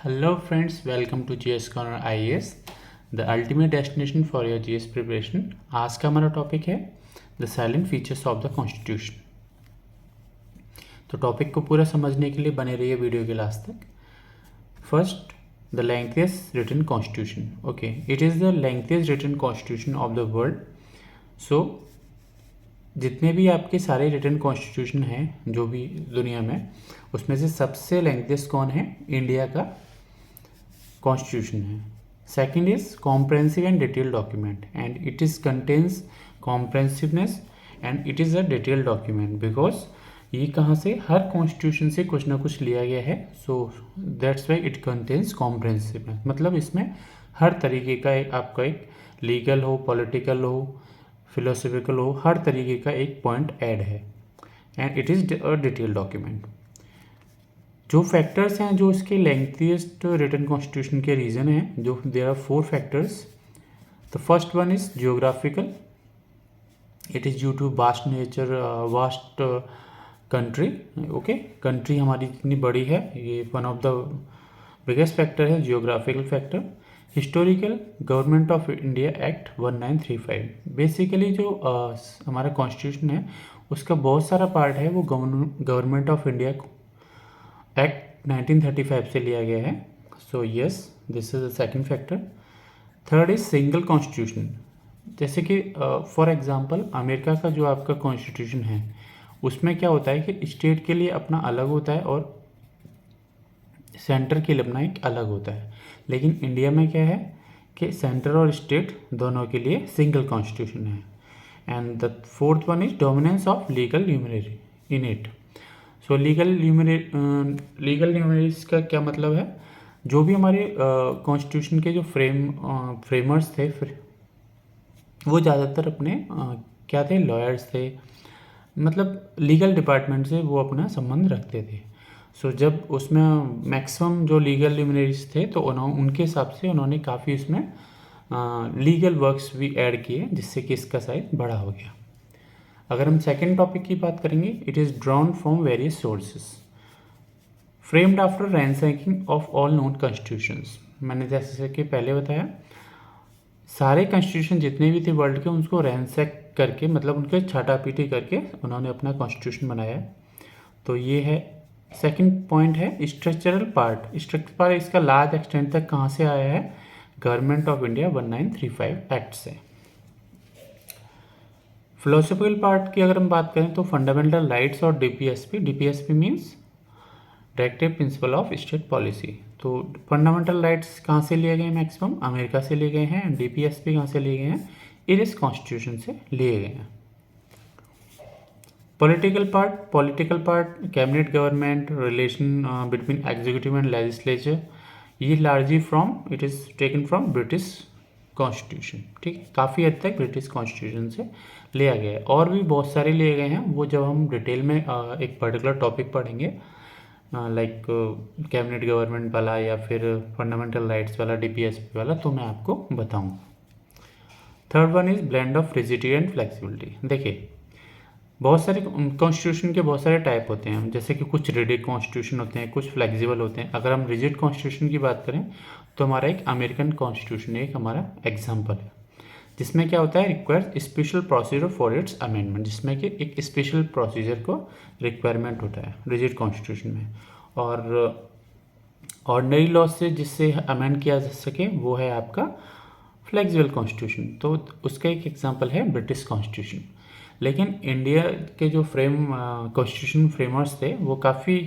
Hello friends, welcome to GS Corner IAS, the ultimate destination for your GS preparation। आज का हमारा topic है the silent features of the constitution. तो topic को पूरा समझने के लिए बने रहिए वीडियो के लास्ट तक। First, the lengthiest written constitution. Okay, it is the lengthiest written constitution of the world. So जितने भी आपके सारे रिटन कॉन्स्टिट्यूशन हैं जो भी दुनिया में, उसमें से सबसे लेंथीएस्ट कौन है? इंडिया का कॉन्स्टिट्यूशन है। Second is comprehensive and detail document, and it is contains comprehensiveness and it is a detail document because ये कहाँ से, हर कॉन्स्टिट्यूशन से कुछ ना कुछ लिया गया है। So that's why it contains comprehensiveness, मतलब इसमें हर तरीके का आपका एक लीगल हो, पॉलिटिकल हो, फिलोसफिकल हो, हर तरीके का एक पॉइंट ऐड है and it is a detail document. जो फैक्टर्स हैं जो इसके लेंथीएस्ट रिटन कॉन्स्टिट्यूशन के रीज़न हैं, जो there are 4 factors. The first one is geographical. It is due to vast nature, vast country. Okay, country हमारी जितनी बड़ी है, ये one of the biggest factor है, geographical factor. Historical, government of India act 1935। Basically जो हमारा constitution है उसका बहुत सारा पार्ट है वो गवर्नमेंट ऑफ इंडिया एक्ट 1935 से लिया गया है। So yes, this is the second factor. Third is single constitution. जैसे कि फॉर एग्जांपल अमेरिका का जो आपका कॉन्स्टिट्यूशन है उसमें क्या होता है कि स्टेट के लिए अपना अलग होता है और सेंटर के लिए अपना एक अलग होता है। लेकिन इंडिया में क्या है कि सेंटर और स्टेट दोनों के लिए सिंगल कॉन्स्टिट्यूशन है। And the fourth one is dominance of legal luminary in it. So legal luminaries का क्या मतलब है? जो भी हमारे कॉन्स्टिट्यूशन के जो फ्रेमर्स थे वो ज़्यादातर अपने क्या थे, लॉयर्स थे, मतलब लीगल डिपार्टमेंट से वो अपना संबंध रखते थे। सो जब उसमें मैक्सिमम जो लीगल न्यूमरीज थे तो उनके हिसाब से उन्होंने काफ़ी उसमें लीगल वर्क्स भी ऐड किए जिससे कि इसका साइज बड़ा हो गया। अगर हम सेकेंड टॉपिक की बात करेंगे, it is drawn from various sources, framed after ransacking of all known constitutions. मैंने जैसे कि पहले बताया, सारे कॉन्स्टिट्यूशन जितने भी थे वर्ल्ड के उनको रैंसैक करके, मतलब उनके छाटा पीटी करके उन्होंने अपना कॉन्स्टिट्यूशन बनाया है। तो ये है सेकंड पॉइंट है स्ट्रक्चरल पार्ट। स्ट्रक्चर पार्ट इसका लार्ज एक्सटेंट तक कहाँ से आया है? गवर्नमेंट ऑफ इंडिया 1935 एक्ट से। फिलोसफिकल पार्ट की अगर हम बात करें तो फंडामेंटल राइट्स और DPSP. DPSP means directive principle of state policy. तो फंडामेंटल राइट्स कहाँ से लिए गए? मैक्सिमम अमेरिका से लिए गए हैं। डीपीएसपी कहाँ से लिए गए हैं? इस कॉन्स्टिट्यूशन से लिए गए हैं। Political part cabinet government, relation between executive and legislature, ये largely from it is taken from British constitution. ठीक है, काफ़ी हद तक ब्रिटिश कॉन्स्टिट्यूशन से लिया गया है। और भी बहुत सारे लिए गए हैं, वो जब हम डिटेल में एक पर्टिकुलर टॉपिक पढ़ेंगे लाइक कैबिनेट गवर्नमेंट वाला या फिर फंडामेंटल राइट्स वाला, डीपीएसपी वाला, तो मैं आपको बताऊंगा। Third one is blend of rigidity and flexibility. देखिए, बहुत सारे कॉन्स्टिट्यूशन के बहुत सारे टाइप होते हैं, जैसे कि कुछ रिजिड कॉन्स्टिट्यूशन होते हैं, कुछ फ्लेक्सिबल होते हैं। अगर हम रिजिड कॉन्स्टिट्यूशन की बात करें तो हमारा एक अमेरिकन कॉन्स्टिट्यूशन एक हमारा एग्जाम्पल है, जिसमें क्या होता है, requires special procedure for its amendment, जिसमें कि एक स्पेशल प्रोसीजर को रिक्वायरमेंट होता है रिजिड कॉन्स्टिट्यूशन में। और ऑर्डिनरी लॉ से जिससे अमेंड किया जा सके वो है आपका फ्लेक्सिबल कॉन्स्टिट्यूशन। तो उसका एक एग्जांपल है ब्रिटिश कॉन्स्टिट्यूशन। लेकिन इंडिया के जो कॉन्स्टिट्यूशन फ्रेमर्स थे वो काफ़ी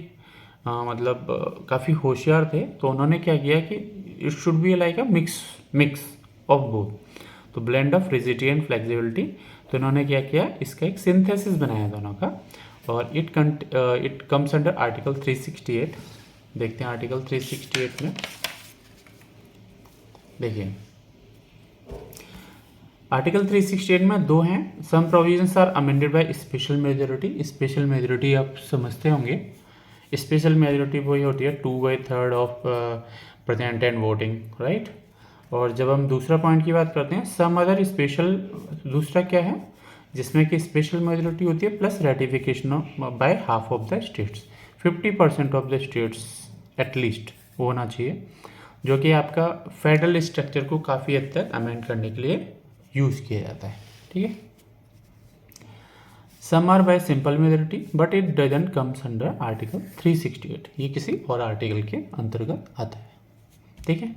काफ़ी होशियार थे। तो उन्होंने क्या किया कि it should be like a mix of both, तो blend of rigidity and flexibility. तो इन्होंने क्या किया, इसका एक सिंथेसिस बनाया दोनों का, और इट कम्स अंडर आर्टिकल 368। देखते हैं आर्टिकल 368 में। देखिए, आर्टिकल 368 में दो हैं। Some provisions are amended by special majority. Special majority आप समझते होंगे, स्पेशल मेजोरिटी वही होती है 2/3 of present and voting, right. और जब हम दूसरा पॉइंट की बात करते हैं, सम अदर स्पेशल, दूसरा क्या है जिसमें कि स्पेशल मेजोरिटी होती है plus ratification by half of the states, 50% of the states at least वो होना चाहिए, जो कि आपका फेडरल स्ट्रक्चर को काफ़ी हद तक अमेंड करने के लिए यूज़ किया जाता है। ठीक है, some are by simple majority but it doesn't comes under article 368, ये किसी और आर्टिकल के अंतर्गत आता है। ठीक है,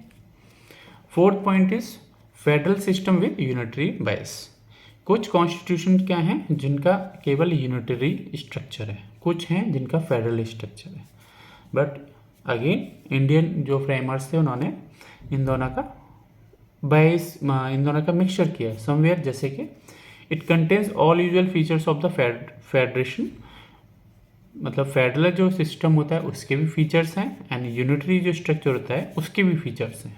fourth point is federal system with unitary बायस। कुछ कॉन्स्टिट्यूशन क्या हैं जिनका केवल यूनिटरी स्ट्रक्चर है, कुछ हैं जिनका फेडरल स्ट्रक्चर है, बट अगेन इंडियन जो फ्रेमर्स थे उन्होंने इन दोनों का मिक्सचर किया समवेयर, जैसे कि it contains all usual features of the federation, मतलब फेडरल जो सिस्टम होता है उसके भी फीचर्स हैं एंड यूनिटरी जो स्ट्रक्चर होता है उसके भी फीचर्स हैं।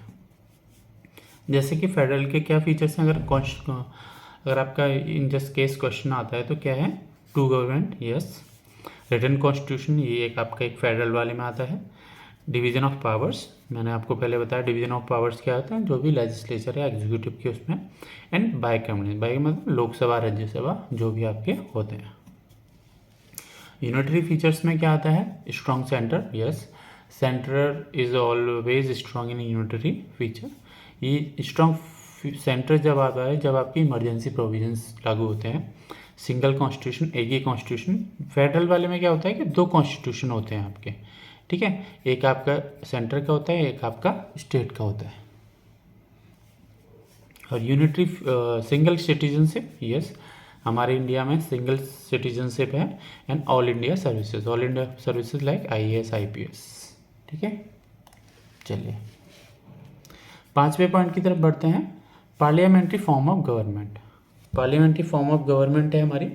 जैसे कि फेडरल के क्या फीचर्स हैं, अगर आपका इन जस्ट केस क्वेश्चन आता है तो क्या है, two government, yes, written constitution, ये एक आपका एक फेडरल वाले में आता है। डिवीजन ऑफ पावर्स, मैंने आपको पहले बताया डिवीजन ऑफ पावर्स क्या होता है, जो भी लेजिस्लेचर है एग्जीक्यूटिव के उसमें, एंड बाइकैमरल, बाइक मतलब लोकसभा राज्यसभा जो भी आपके होते हैं। यूनिटरी फीचर्स में क्या आता है, strong centre, yes, centre is always strong in unitary feature. ये स्ट्रॉन्ग सेंटर जब आता है जब आपकी इमरजेंसी प्रोविजंस लागू होते हैं। सिंगल कॉन्स्टिट्यूशन, एक ही कॉन्स्टिट्यूशन। फेडरल वाले में क्या होता है कि दो कॉन्स्टिट्यूशन होते हैं आपके, ठीक है, एक आपका सेंटर का होता है, एक आपका स्टेट का होता है। और यूनिटरी सिंगल सिटीजनशिप, यस, हमारे इंडिया में सिंगल सिटीजनशिप है, and all India services like IAS IPS। ठीक है, चलिए पांचवें पॉइंट की तरफ बढ़ते हैं, parliamentary form of government. Parliamentary form of government है हमारी,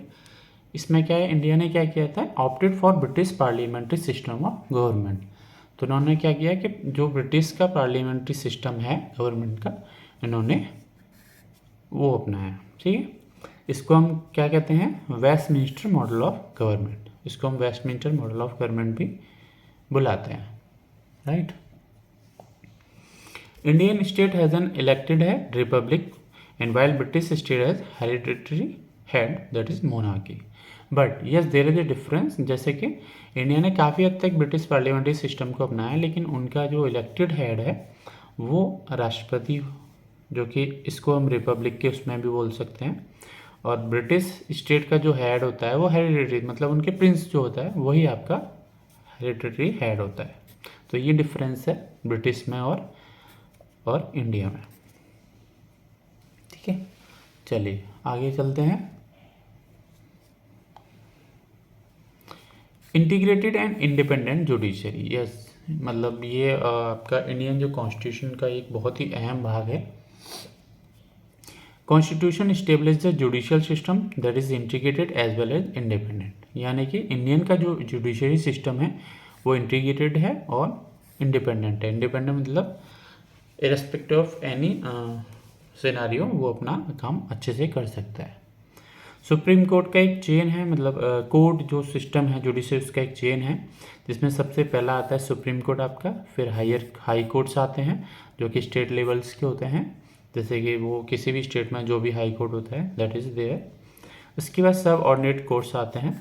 इसमें क्या है, इंडिया ने क्या किया था, opted for British parliamentary system of government. तो इन्होंने क्या किया कि जो ब्रिटिश का पार्लियामेंट्री सिस्टम है गवर्नमेंट का, इन्होंने वो अपनाया। ठीक है, इसको हम क्या कहते हैं, वेस्टमिंस्टर मॉडल ऑफ गवर्नमेंट, इसको हम वेस्टमिंस्टर मॉडल ऑफ गवर्नमेंट भी बुलाते हैं, right. Indian state has an elected head republic, and while British state has hereditary head that is monarchy. But yes there is a difference, जैसे कि India ने काफ़ी हद तक ब्रिटिश पार्लियामेंट्री सिस्टम को अपनाया, लेकिन उनका जो इलेक्टेड हेड है वो राष्ट्रपति, जो कि इसको हम रिपब्लिक के उसमें भी बोल सकते हैं। और ब्रिटिश स्टेट का जो हेड होता है वो हेरिडिटरी, मतलब उनके प्रिंस जो होता है वही आपका हेरिडिटरी हेड होता है। तो ये डिफरेंस है ब्रिटिश में और इंडिया में। ठीक है, चलिए आगे चलते हैं। Integrated and independent judiciary, yes, मतलब ये आपका इंडियन जो कॉन्स्टिट्यूशन का एक बहुत ही अहम भाग है। Constitution establish the judicial system that is integrated as well as independent, यानी कि इंडियन का जो जुडिशरी सिस्टम है वो इंटीग्रेटेड है और इंडिपेंडेंट है। इंडिपेंडेंट मतलब इरेस्पेक्टिव ऑफ एनी सिनेरियो वो अपना काम अच्छे से कर सकता है। सुप्रीम कोर्ट का एक चेन है, मतलब कोर्ट जो सिस्टम है जुडिशरी उसका एक चेन है, जिसमें सबसे पहला आता है सुप्रीम कोर्ट आपका, फिर हाई कोर्ट्स आते हैं जो कि स्टेट लेवल्स के होते हैं, जैसे कि वो किसी भी स्टेट में जो भी हाई कोर्ट होता है दैट इज़ देयर। उसके बाद सब ऑर्डिनेट कोर्ट्स आते हैं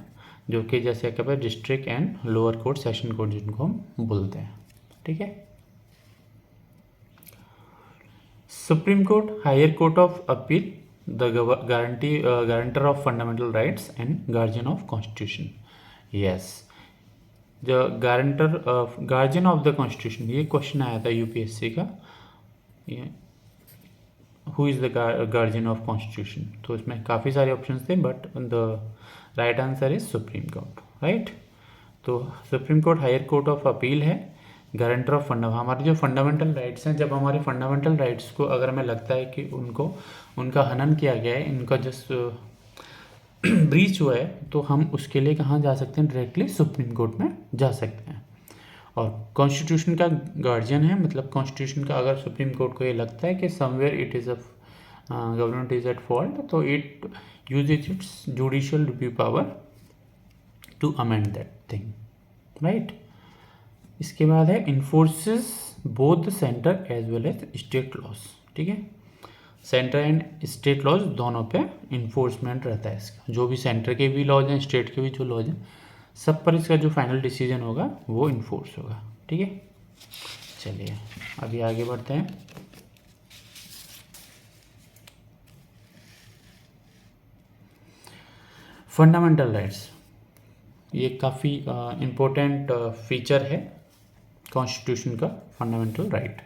जो कि जैसे कभी district and lower court, session court जिनको हम बोलते हैं। ठीक है, supreme court, higher court of appeal, the guarantor of fundamental rights and guardian of constitution. Yes, the guardian of the constitution, ये क्वेश्चन आया था यूपीएससी का, who is the guardian of constitution. तो इसमें काफ़ी सारे ऑप्शन थे but the right answer is supreme court, right. तो supreme court higher court of appeal है, गारंटर ऑफ हमारे जो फंडामेंटल राइट्स हैं, जब हमारे फंडामेंटल राइट्स को अगर हमें लगता है कि उनका हनन किया गया है, इनका जस्ट ब्रीच हुआ है, तो हम उसके लिए कहाँ जा सकते हैं, डायरेक्टली सुप्रीम कोर्ट में जा सकते हैं। और कॉन्स्टिट्यूशन का गार्जियन है, मतलब कॉन्स्टिट्यूशन का अगर सुप्रीम कोर्ट को ये लगता है कि somewhere it is a government is at fault, तो it uses its judicial review power to amend that thing, right. इसके बाद है enforces both the centre as well as state laws. ठीक है, सेंटर एंड स्टेट लॉज दोनों पे enforcement रहता है इसका, जो भी सेंटर के भी लॉज हैं, स्टेट के भी जो लॉज हैं, सब पर इसका जो फाइनल डिसीजन होगा वो इन्फोर्स होगा। ठीक है, चलिए अभी आगे बढ़ते हैं। फंडामेंटल राइट्स, ये काफ़ी इम्पोर्टेंट फीचर है कॉन्स्टिट्यूशन का, fundamental right.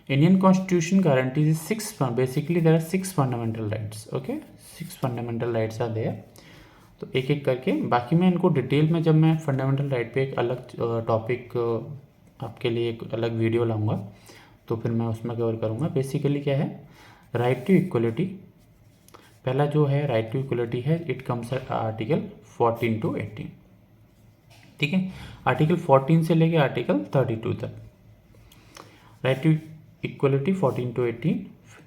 Indian constitution guarantees six, basically there are six fundamental rights, okay, six fundamental rights are there. तो एक एक करके, बाकी मैं इनको डिटेल में, जब मैं फंडामेंटल राइट पे एक अलग टॉपिक आपके लिए एक अलग वीडियो लाऊंगा तो फिर मैं उसमें कवर करूँगा। बेसिकली क्या है, राइट टू इक्वलिटी, पहला जो है राइट टू इक्वलिटी है, इट कम्स आर्टिकल 14 to 18, ठीक है, आर्टिकल 14 से लेके आर्टिकल 32 तक राइट टू इक्वलिटी 14 to 18।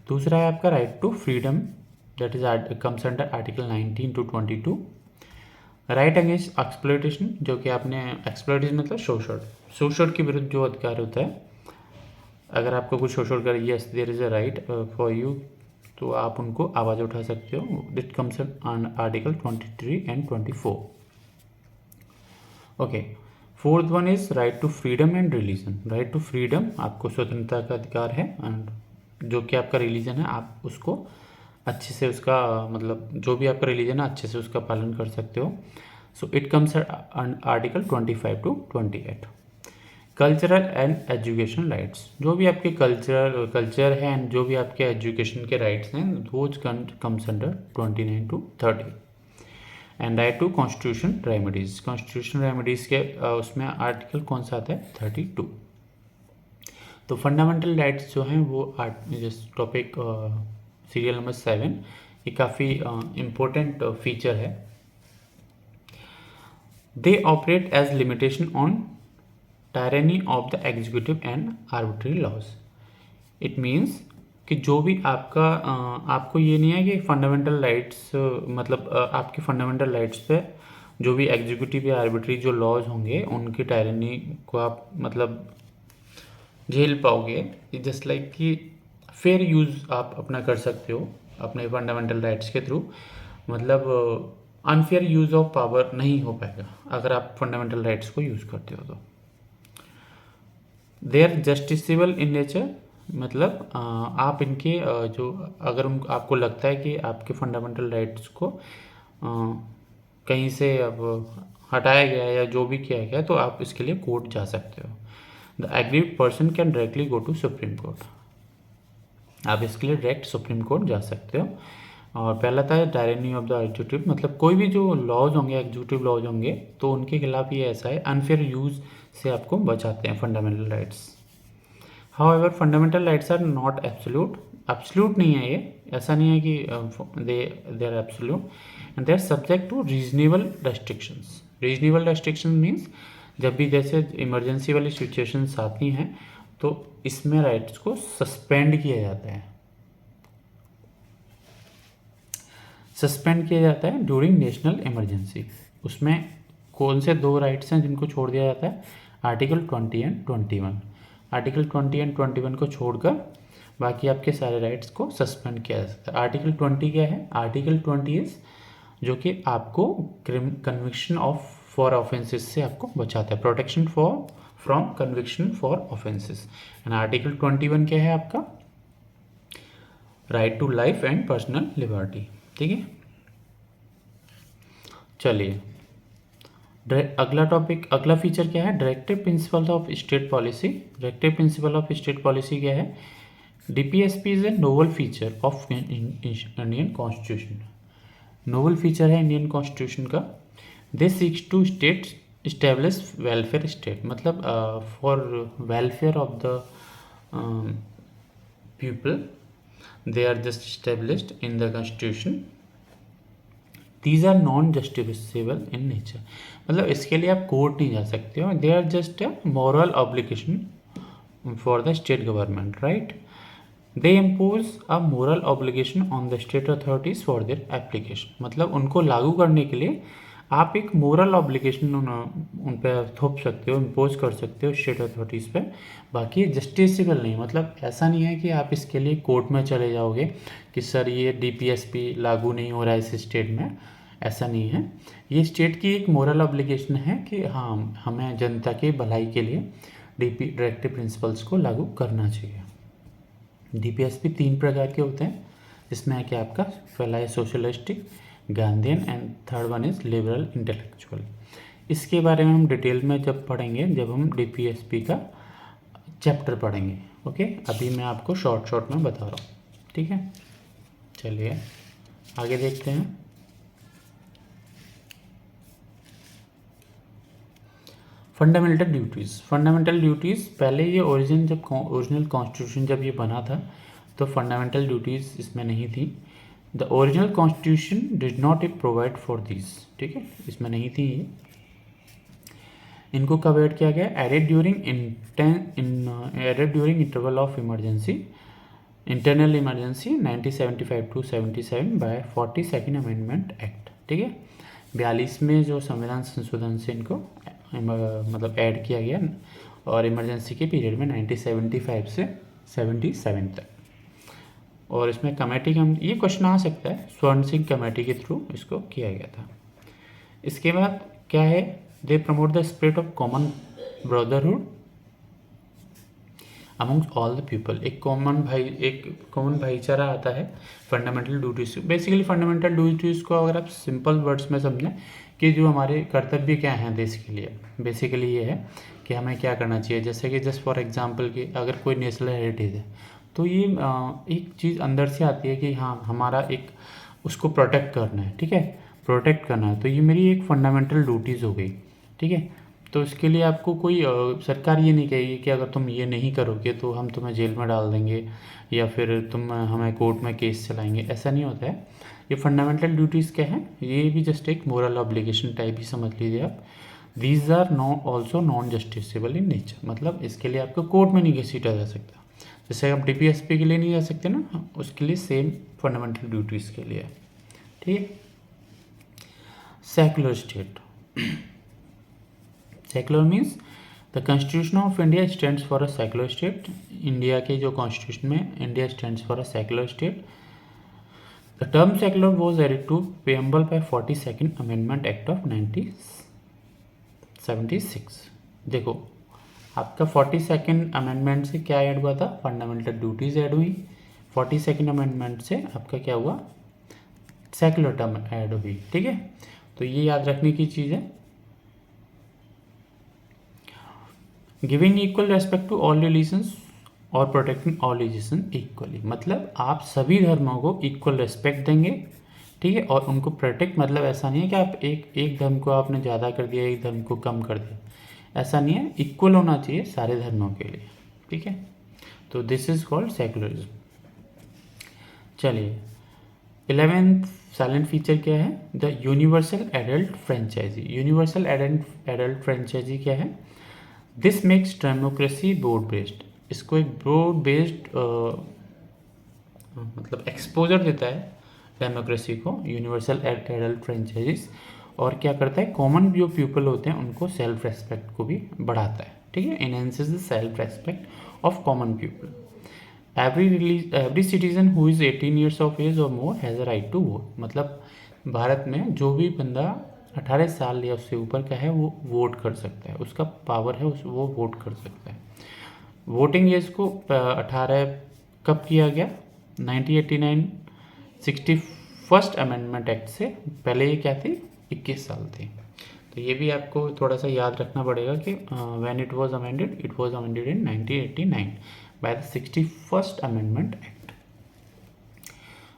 दूसरा है आपका right to freedom, that is comes under article 19 to 22। Right against exploitation, जो कि आपने, एक्सप्लॉयटेशन मतलब शोषण के विरुद्ध जो अधिकार होता है, अगर आपको कुछ शोषण कर, yes there is a right for you, तो आप उनको आवाज़ उठा सकते हो। It comes on article 23 and 24। Okay, fourth one is right to freedom and religion. Right to freedom, आपको स्वतंत्रता का अधिकार है, एंड जो कि आपका रिलीजन है आप उसको अच्छे से, उसका मतलब जो भी आपका रिलीजन है अच्छे से उसका पालन कर सकते हो। So it comes article 25 to 28। Cultural and education rights, जो भी आपके कल्चर है एंड जो भी आपके एजुकेशन के राइट्स हैं, those comes under 29 to 30। And right to constitution remedies, constitution remedies के उसमें आर्टिकल कौन सा आता है, 32। तो फंडामेंटल राइट्स जो हैं वो टॉपिक सीरियल नंबर 7, ये काफ़ी इम्पोर्टेंट फीचर है। They operate as limitation on tyranny of the executive and arbitrary laws. It means कि जो भी आपका आपको ये नहीं है कि फंडामेंटल राइट्स मतलब आपके फंडामेंटल राइट्स पे जो भी एग्जीक्यूटिव या आर्बिट्री जो लॉज होंगे उनकी टायरनी को आप मतलब झेल पाओगे। जस्ट लाइक कि फेयर यूज़ आप अपना कर सकते हो अपने फंडामेंटल राइट्स के थ्रू, मतलब अनफेयर यूज़ ऑफ पावर नहीं हो पाएगा अगर आप फंडामेंटल राइट्स को यूज़ करते हो। तो they are justiciable in nature, मतलब आप इनके जो अगर आपको लगता है कि आपके फंडामेंटल राइट्स को कहीं से अब हटाया गया है या जो भी किया गया, तो आप इसके लिए कोर्ट जा सकते हो। The aggrieved person can directly go to supreme court, आप इसके लिए डायरेक्ट सुप्रीम कोर्ट जा सकते हो। और पहला था टायरनी ऑफ द एग्जीक्यूटिव, मतलब कोई भी जो लॉज होंगे, एग्जीक्यूटिव लॉज होंगे, तो उनके खिलाफ ये ऐसा है, अनफेयर यूज़ से आपको बचाते हैं fundamental rights. However fundamental rights are not absolute, absolute नहीं है ये, ऐसा नहीं है कि they are absolute, and they are subject to reasonable restrictions. Reasonable restriction means जब भी जैसे इमरजेंसी वाली सिचुएशंस आती हैं तो इसमें राइट्स को सस्पेंड किया जाता है, सस्पेंड किया जाता है ड्यूरिंग नेशनल इमरजेंसी। उसमें कौन से दो राइट्स हैं जिनको छोड़ दिया जाता है, आर्टिकल 20 and 21। आर्टिकल 20 and 21 को छोड़कर बाकी आपके सारे राइट्स को सस्पेंड किया जा सकता है। आर्टिकल 20 क्या है, आर्टिकल 20 इज जो कि आपको कन्विक्शन ऑफ फॉर ऑफेंसेस से आपको बचाता है, protection for from conviction for offences. And article 21 क्या है आपका, right to life and personal liberty, ठीक है। चलिए अगला टॉपिक, अगला फीचर क्या है, directive principle of state policy. Directive principle of state policy क्या है, DPSP is a novel feature of Indian constitution. Novel feature है इंडियन कॉन्स्टिट्यूशन का। They seeks to state establish welfare state, मतलब for welfare of the people, they are just established in the constitution, these are non justiciable in nature, मतलब इसके लिए आप court नहीं जा सकते हो, they are just a moral obligation for the state government, right? they impose a moral obligation on the state authorities for their application, मतलब उनको लागू करने के लिए आप एक मोरल ऑब्लिगेशन उन पर थोप सकते हो, इम्पोज कर सकते हो स्टेट अथॉरिटीज़ पे। बाकी जस्टिसेबल नहीं, मतलब ऐसा नहीं है कि आप इसके लिए कोर्ट में चले जाओगे कि सर ये डीपीएसपी लागू नहीं हो रहा है इस स्टेट में, ऐसा नहीं है। ये स्टेट की एक मोरल ऑब्लिगेशन है कि हाँ हमें जनता की भलाई के लिए डायरेक्टिव प्रिंसिपल्स को लागू करना चाहिए। डीपीएसपी 3 प्रकार के होते हैं, जिसमें है कि आपका पहला है socialistic, Gandhian and third one is liberal intellectual. इसके बारे में हम डिटेल में जब पढ़ेंगे, जब हम डीपीएसपी का चैप्टर पढ़ेंगे। ओके, अभी मैं आपको शॉर्ट में बता रहा हूँ, ठीक है। चलिए आगे देखते हैं। फंडामेंटल ड्यूटीज़ पहले ये ओरिजिनल कॉन्स्टिट्यूशन जब ये बना था तो फंडामेंटल ड्यूटीज़ इसमें नहीं थी। The original constitution did not provide for this, ठीक है, इसमें नहीं थी ये। इनको कब ऐड किया गया? Added during interval of internal emergency 1975 to 77 by 42nd amendment act, ठीक है। 42 में जो संविधान संशोधन से इनको मतलब ऐड किया गया, और इमरजेंसी के पीरियड में 1975 से 77 तक। और इसमें कमेटी का ये क्वेश्चन आ सकता है, स्वर्ण सिंह कमेटी के थ्रू इसको किया गया था। इसके बाद क्या है? They promote the spirit of common brotherhood amongst all the people. एक कॉमन भाईचारा आता है fundamental duties. Basically fundamental duties को अगर आप सिंपल वर्ड्स में समझें कि जो हमारे कर्तव्य क्या हैं देश के लिए, बेसिकली ये है कि हमें क्या करना चाहिए। जैसे कि जस्ट फॉर एग्जांपल कि अगर कोई नेशनल हेरिटेज है तो ये एक चीज़ अंदर से आती है कि हाँ हमारा एक उसको प्रोटेक्ट करना है, ठीक है, प्रोटेक्ट करना है। तो ये मेरी एक फंडामेंटल ड्यूटीज़ हो गई, ठीक है। तो इसके लिए आपको कोई सरकार ये नहीं कहेगी कि अगर तुम ये नहीं करोगे तो हम तुम्हें जेल में डाल देंगे या फिर तुम हमें कोर्ट में केस चलाएंगे, ऐसा नहीं होता है। ये फंडामेंटल ड्यूटीज़ क्या है? ये भी जस्ट एक मोरल ऑब्लिगेशन टाइप ही समझ लीजिए आप। These are also non justiciable in nature, मतलब इसके लिए आपको कोर्ट में नहीं घसीटा जा सकता। जैसे आप डीपीएसपी के लिए नहीं जा सकते ना, उसके लिए सेम फंडामेंटल ड्यूटीज़ के लिए, ठीक है। Secular state, secular means the constitution of India stands for a secular state. India के जो कॉन्स्टिट्यूशन में India stands for a secular state. The term secular was added to preamble by 42nd amendment act of 1976। देखो आपका 42nd amendment से क्या add हुआ था? Fundamental duties add हुई। 42nd अमेंडमेंट से आपका क्या हुआ? सेक्युलर टर्म ऐड हुई, ठीक है। तो ये याद रखने की चीज़ है। Giving equal respect to all religions और प्रोटेक्टिंग ऑल रिलीजन इक्वली, मतलब आप सभी धर्मों को इक्वल रेस्पेक्ट देंगे, ठीक है, और उनको प्रोटेक्ट, मतलब ऐसा नहीं है कि आप एक धर्म को आपने ज़्यादा कर दिया, एक धर्म को कम कर दिया, ऐसा नहीं है। इक्वल होना चाहिए सारे धर्मों के लिए, ठीक है। तो दिस इज कॉल्ड सेक्युलरिज्म। चलिए 11th साइलेंट फीचर क्या है? The universal adult franchise. Universal adult franchise क्या है? This makes democracy broad based. इसको एक ब्रॉड बेस्ड मतलब एक्सपोजर देता है डेमोक्रेसी को, यूनिवर्सल एडल्ट फ्रेंचाइजीज। और क्या करता है? कॉमन जो पीपल होते हैं उनको सेल्फ रेस्पेक्ट को भी बढ़ाता है, ठीक है। Enhances the self respect of common people. Every citizen who is 18 years of age और more has a right to vote. मतलब भारत में जो भी बंदा 18 साल या उससे ऊपर का है वो वोट कर सकता है, उसका पावर है, वो वोट कर सकता है। वोटिंग एज को 18 कब किया गया? 1989 61st अमेंडमेंट एक्ट से। पहले ये क्या थी? 21 साल थे। तो ये भी आपको थोड़ा सा याद रखना पड़ेगा कि when it was amended in 1989 by the 61st amendment act.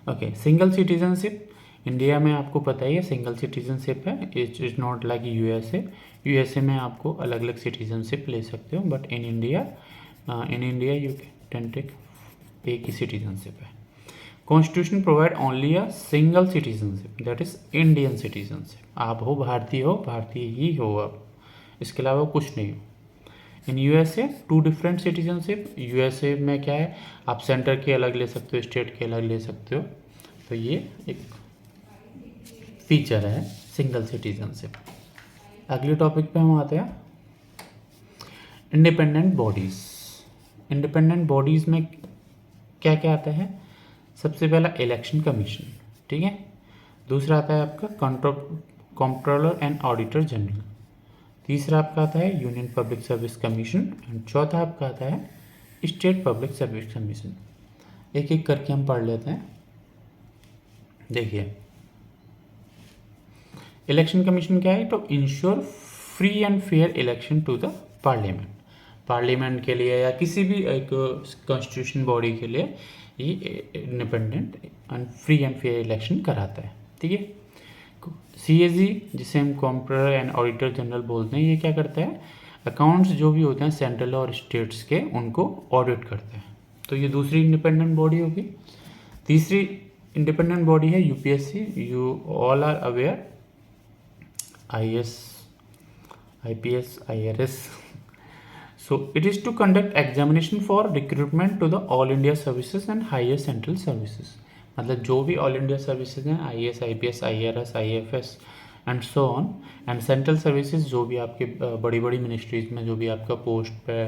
Okay, single citizenship. India में आपको पता ही है सिंगल सिटीजनशिप है। It is not like USA में आपको अलग अलग सिटीजनशिप ले सकते हो, but in India you can take एक ही सिटीजनशिप है। Constitution provide only a single citizenship, that is Indian citizenship. आप हो भारतीय ही हो आप, इसके अलावा कुछ नहीं हो। In USA 2 different citizenship. USA में क्या है? आप सेंटर के अलग ले सकते हो, स्टेट के अलग ले सकते हो। तो ये एक फीचर है सिंगल सिटीजनशिप। अगले टॉपिक पे हम आते हैं, इंडिपेंडेंट बॉडीज़। इंडिपेंडेंट बॉडीज़ में क्या क्या आता है? सबसे पहला इलेक्शन कमीशन, ठीक है। दूसरा आता है आपका कंट्रोलर एंड ऑडिटर जनरल। तीसरा आपका आता है union public service commission and चौथा आपका आता है स्टेट पब्लिक सर्विस कमीशन। एक एक करके हम पढ़ लेते हैं। देखिए, इलेक्शन कमीशन क्या है, तो ensure free and fair election to the parliament. Parliament के लिए या किसी भी एक कॉन्स्टिट्यूशन बॉडी के लिए ये independent and free and fair election कराता है। ठीक है। CAG, जिसे हम कंट्रोलर एंड ऑडिटर जनरल बोलते हैं, ये क्या करता है, अकाउंट्स जो भी होते हैं सेंट्रल और स्टेट्स के, उनको ऑडिट करता है। तो ये दूसरी इंडिपेंडेंट बॉडी होगी। तीसरी इंडिपेंडेंट बॉडी है UPSC। You all are aware, IAS, IPS, IRS। So it is to conduct examination for recruitment to the all India services and higher central services। मतलब जो भी ऑल इंडिया सर्विसेज हैं, IAS, IPS, IRS, IFS and so on, and central services जो भी आपके बड़ी बड़ी ministries में जो भी आपका पोस्ट पे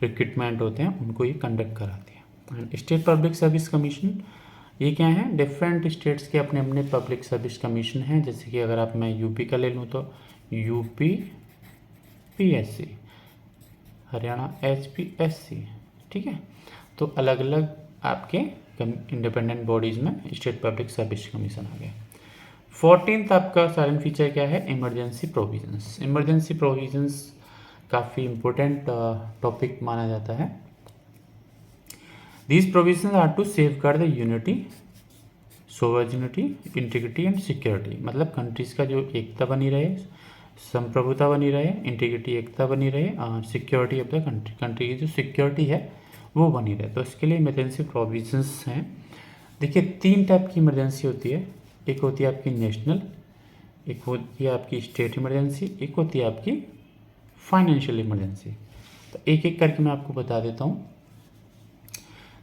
रिक्रूटमेंट होते हैं, उनको ये कंडक्ट कराती है। And state public service commission, ये क्या है, डिफरेंट स्टेट्स के अपने अपने पब्लिक सर्विस कमीशन हैं। जैसे कि अगर आप मैं यूपी का ले लूँ तो UP PSC, हरियाणा HPSC। ठीक है। तो अलग अलग आपके इंडिपेंडेंट बॉडीज़ में स्टेट पब्लिक सर्विस कमीशन आ गया। 14th आपका साइलेंट फीचर क्या है, इमरजेंसी प्रोविजंस। इमरजेंसी प्रोविजंस काफ़ी इम्पोर्टेंट टॉपिक माना जाता है। These provisions are to safeguard the unity, sovereignty, integrity and security. मतलब कंट्रीज़ का जो एकता बनी रहे, संप्रभुता बनी रहे, इंटीग्रिटी एकता बनी रहे, security of the country, country की जो सिक्योरिटी है वो बनी रहे। तो इसके लिए इमरजेंसी प्रोविजंस हैं। देखिए, 3 टाइप की इमरजेंसी होती है। एक होती है आपकी नेशनल, एक होती है आपकी स्टेट इमरजेंसी, एक होती है आपकी फाइनेंशियल इमरजेंसी। तो एक एक करके मैं आपको बता देता हूँ।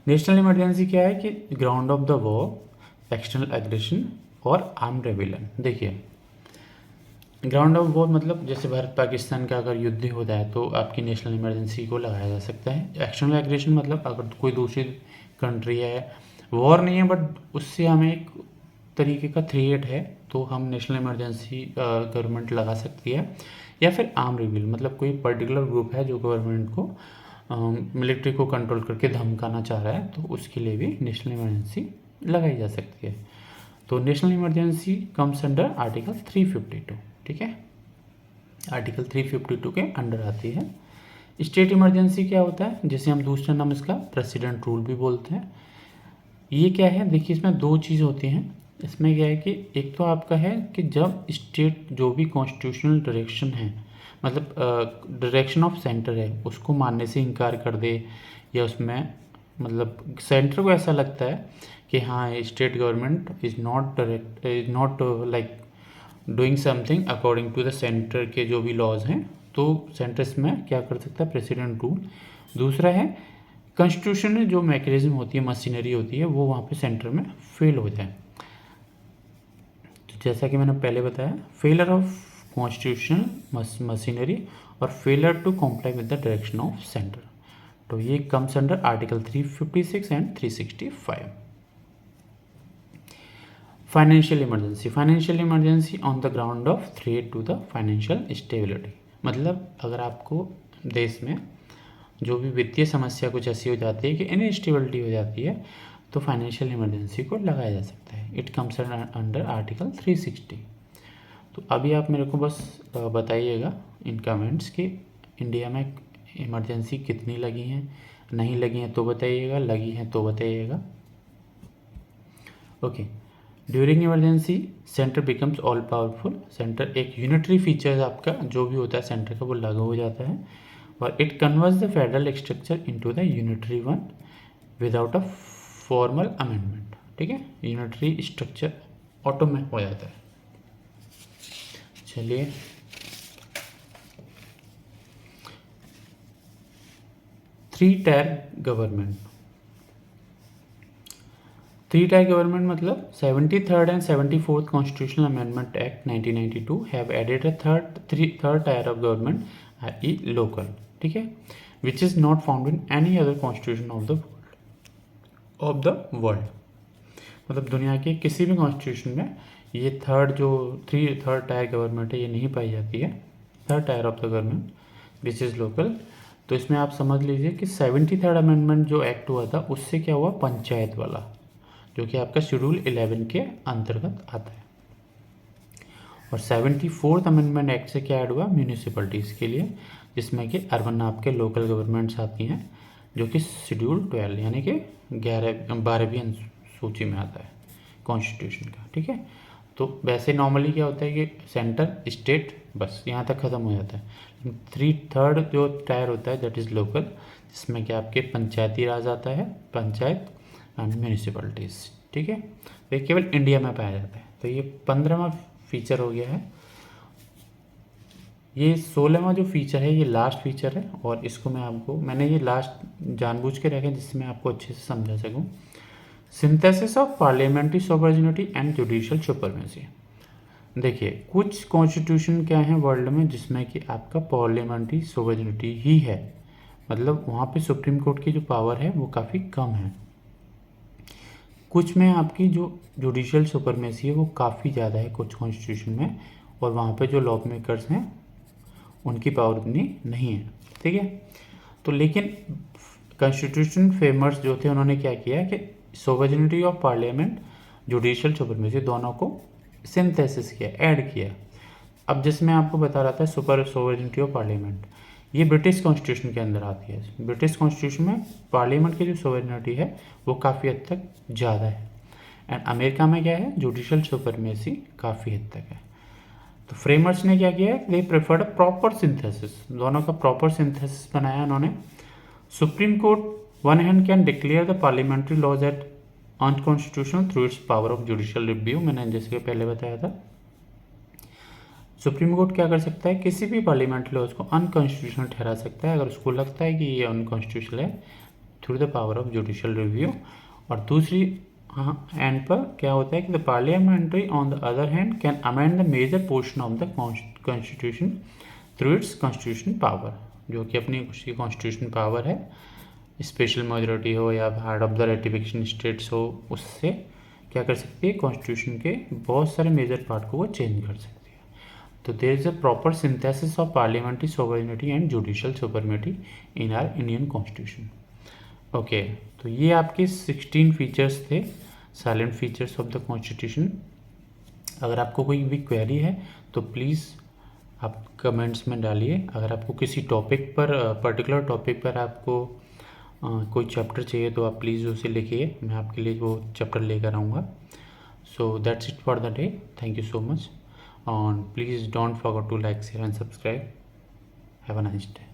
नेशनल इमरजेंसी क्या है कि ground of the war, external aggression और आर्म रेबेलियन। देखिए, ग्राउंड ऑफ वॉर मतलब जैसे भारत पाकिस्तान का अगर युद्ध होता है तो आपकी नेशनल इमरजेंसी को लगाया जा सकता है। एक्सटर्नल एग्रेशन मतलब अगर कोई दूसरी कंट्री है, वॉर नहीं है बट उससे हमें एक तरीके का थ्रेट है, तो हम नेशनल इमरजेंसी गवर्नमेंट लगा सकती है। या फिर आर्म रेबेलियन मतलब कोई पर्टिकुलर ग्रुप है जो गवर्नमेंट को मिलिट्री को कंट्रोल करके धमकाना चाह रहा है, तो उसके लिए भी नेशनल इमरजेंसी लगाई जा सकती है। तो national emergency comes under article 352। ठीक है, आर्टिकल 352 के अंडर आती है। स्टेट इमरजेंसी क्या होता है, जिसे हम दूसरा नाम इसका प्रेसिडेंट रूल भी बोलते हैं। ये क्या है, देखिए इसमें 2 चीज़ होती हैं। इसमें क्या है कि एक तो आपका है कि जब स्टेट जो भी कॉन्स्टिट्यूशनल डायरेक्शन है, मतलब डायरेक्शन ऑफ सेंटर है, उसको मानने से इनकार कर दे, या उसमें मतलब सेंटर को ऐसा लगता है कि हाँ state government is not like doing something according to the centre के जो भी लॉज हैं, तो सेंटर इसमें क्या कर सकता है, प्रेसिडेंट रूल। दूसरा है कॉन्स्टिट्यूशन में जो मैकेनिज्म होती है, मशीनरी होती है, वो वहाँ पे सेंटर में फेल हो जाए। तो जैसा कि मैंने पहले बताया, फेलर ऑफ कॉन्स्टिट्यूशनल मशीनरी और failure to comply with the direction of centre. तो ये comes under article 356 and 365। Financial emergency, financial emergency on the ground of threat to the financial stability. मतलब अगर आपको देश में जो भी वित्तीय समस्या कुछ ऐसी हो जाती है कि इनस्टेबिलिटी हो जाती है, तो फाइनेंशियल इमरजेंसी को लगाया जा सकता है। It comes under article 360। तो अभी आप मेरे को बस बताइएगा इन कमेंट्स कि इंडिया में इमरजेंसी कितनी लगी हैं, नहीं लगी हैं तो बताइएगा, लगी हैं तो बताइएगा। Okay, during emergency centre becomes all powerful. Centre एक यूनिटरी फीचर्स आपका जो भी होता है सेंटर का वो लागू हो जाता है, और it converts the federal structure into the unitary one without a formal amendment. ठीक है, यूनिटरी स्ट्रक्चर ऑटो में हो जाता है। चलिए, three tier government. Three tier government मतलब 73rd and 74th constitutional amendment act 1992 have added a third tier of government, i.e. Local. ठीक है, which is not found in any other constitution of the world. मतलब दुनिया के किसी भी constitution में ये थर्ड टायर गवर्नमेंट है, ये नहीं पाई जाती है। Third tier of the government which is local. तो इसमें आप समझ लीजिए कि 73rd अमेंडमेंट जो एक्ट हुआ था उससे क्या हुआ, पंचायत वाला, जो कि आपका शेड्यूल 11 के अंतर्गत आता है। और 74th अमेंडमेंट एक्ट से क्या ऐड हुआ, म्यूनिसिपलिटीज़ के लिए, जिसमें कि अर्बन आपके लोकल गवर्नमेंट्स आती हैं, जो कि शेड्यूल 12 यानी कि 12वीं सूची में आता है कॉन्स्टिट्यूशन का। ठीक है, तो वैसे नॉर्मली क्या होता है कि सेंटर स्टेट बस यहाँ तक ख़त्म हो जाता है। 3rd जो टायर होता है दैट इज़ लोकल, जिसमें कि आपके पंचायती राज आता है, पंचायत एंड म्यूनिसिपलिटीज़। ठीक है, तो ये केवल इंडिया में पाया जाता है। तो ये 15वां फीचर हो गया है। ये 16वां जो फीचर है ये लास्ट फीचर है, और इसको मैंने ये लास्ट जानबूझ के रखा जिससे मैं आपको अच्छे से समझा सकूं। Synthesis of parliamentary sovereignty and judicial supremacy. देखिए, कुछ कॉन्स्टिट्यूशन क्या है वर्ल्ड में जिसमें कि आपका पार्लियामेंट्री सोवरेनिटी ही है, मतलब वहाँ पे सुप्रीम कोर्ट की जो पावर है वो काफ़ी कम है। कुछ में आपकी जो जुडिशियल सुपरमेसी है वो काफ़ी ज़्यादा है कुछ कॉन्स्टिट्यूशन में, और वहाँ पे जो लॉ मेकर्स हैं उनकी पावर उतनी नहीं है। ठीक है, तो लेकिन कॉन्स्टिट्यूशन फेमर्स जो थे उन्होंने क्या किया कि sovereignty of parliament, judicial supremacy दोनों को सिंथेसिस किया, ऐड किया। अब जैसे मैं आपको बता रहा था सुपर सोवरेनिटी ऑफ पार्लियामेंट, ये ब्रिटिश कॉन्स्टिट्यूशन के अंदर आती है। ब्रिटिश कॉन्स्टिट्यूशन में पार्लियामेंट की जो सोवरेनिटी है वो काफ़ी हद तक ज़्यादा है, एंड अमेरिका में क्या है, जुडिशियल सुपरमेसी काफ़ी हद तक है। तो फ्रेमर्स ने क्या किया है, दे प्रेफर्ड प्रॉपर सिंथेसिस, दोनों का प्रॉपर सिंथेसिस बनाया उन्होंने। Supreme court one hand can declare the parliamentary laws at unconstitutional through its power of judicial review. मैंने जैसे कि पहले बताया था, सुप्रीम कोर्ट क्या कर सकता है, किसी भी पार्लियामेंट्री लॉज को अनकॉन्स्टिट्यूशनल ठहरा सकता है अगर उसको लगता है कि ये अनकॉन्स्टिट्यूशनल है, through the power of judicial review. और दूसरी एंड पर क्या होता है कि the parliamentary on the other hand can amend the major portion of the constitution through its constitution power, जो कि अपनी उसकी कॉन्स्टिट्यूशन पावर है, स्पेशल मेजॉरिटी हो या hard of the ratification states हो, उससे क्या कर सकती है, कॉन्स्टिट्यूशन के बहुत सारे मेजर पार्ट को वो चेंज कर सकती है। तो there is a proper synthesis of parliamentary sovereignty and judicial supremacy in our Indian constitution. Okay, तो ये आपके 16 फीचर्स थे, silent features of the constitution. अगर आपको कोई भी क्वेरी है तो प्लीज़ आप कमेंट्स में डालिए। अगर आपको किसी टॉपिक पर, पर्टिकुलर टॉपिक पर आपको कोई चैप्टर चाहिए तो आप प्लीज़ उसे लिखिए, मैं आपके लिए वो चैप्टर लेकर आऊँगा। So that's it for the day, thank you so much, and please don't forget to like, share and subscribe. Have a nice day.